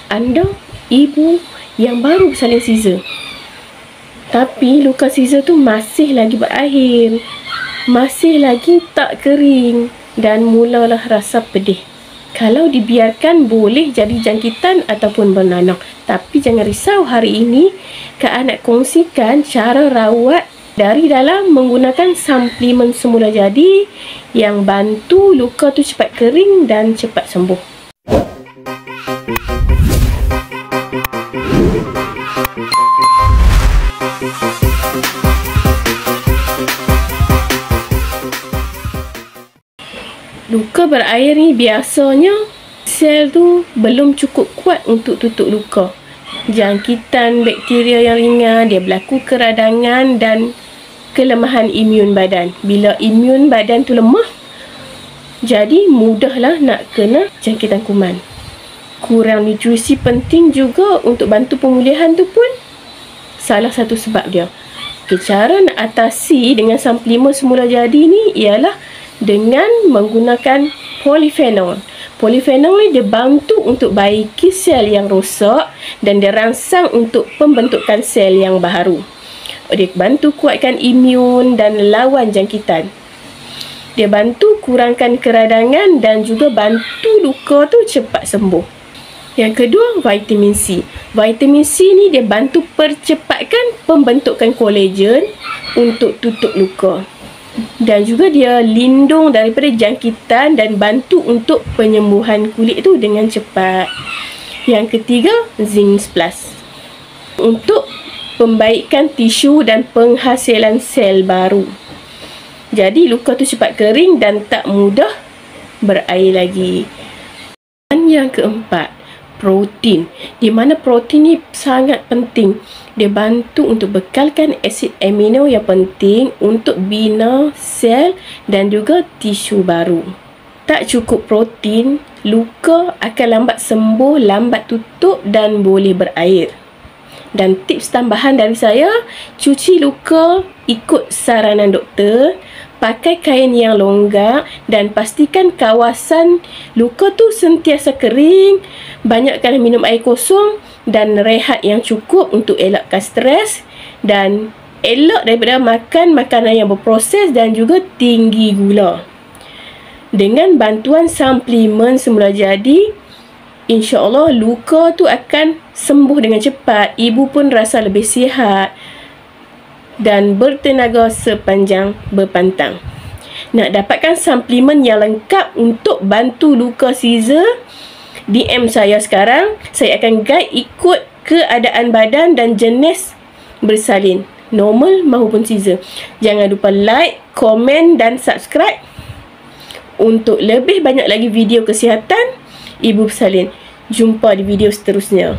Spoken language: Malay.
anda ibu yang baru bersalin Caesar, tapi luka Caesar tu masih lagi berair, masih lagi tak kering, dan mulalah rasa pedih. Kalau dibiarkan boleh jadi jangkitan ataupun bernanah. Tapi jangan risau, hari ini Kak nak kongsikan cara rawat dari dalam menggunakan suplemen semula jadi yang bantu luka tu cepat kering dan cepat sembuh. Luka berair ni biasanya sel tu belum cukup kuat untuk tutup luka. Jangkitan bakteria yang ringan, dia berlaku keradangan dan kelemahan imun badan. Bila imun badan tu lemah, jadi mudahlah nak kena jangkitan kuman. Kurang nutrisi penting juga untuk bantu pemulihan tu pun salah satu sebab dia. Cara nak atasi dengan suplemen semula jadi ni ialah dengan menggunakan polifenol. Polifenol ni dia bantu untuk baiki sel yang rosak dan dia rangsang untuk pembentukan sel yang baru. Dia bantu kuatkan imun dan lawan jangkitan. Dia bantu kurangkan keradangan dan juga bantu luka tu cepat sembuh. Yang kedua, vitamin C. Vitamin C ni dia bantu percepatkan pembentukan kolagen untuk tutup luka. Dan juga dia lindung daripada jangkitan dan bantu untuk penyembuhan kulit tu dengan cepat. Yang ketiga, Zinc Plus. Untuk pembaikan tisu dan penghasilan sel baru. Jadi luka tu cepat kering dan tak mudah berair lagi. Dan yang keempat, protein. Di mana protein ni sangat penting. Dia bantu untuk bekalkan asid amino yang penting untuk bina sel dan juga tisu baru. Tak cukup protein, luka akan lambat sembuh, lambat tutup dan boleh berair. Dan tips tambahan dari saya, cuci luka ikut saranan doktor, pakai kain yang longgar dan pastikan kawasan luka tu sentiasa kering, banyakkan minum air kosong dan rehat yang cukup untuk elakkan stres dan elak daripada makan makanan yang berproses dan juga tinggi gula. Dengan bantuan suplemen semula jadi, insya-Allah luka tu akan sembuh dengan cepat, ibu pun rasa lebih sihat dan bertenaga sepanjang berpantang. Nak dapatkan suplemen yang lengkap untuk bantu luka Caesar, DM saya sekarang. Saya akan guide ikut keadaan badan dan jenis bersalin, normal maupun Caesar. Jangan lupa like, komen dan subscribe untuk lebih banyak lagi video kesihatan ibu bersalin. Jumpa di video seterusnya.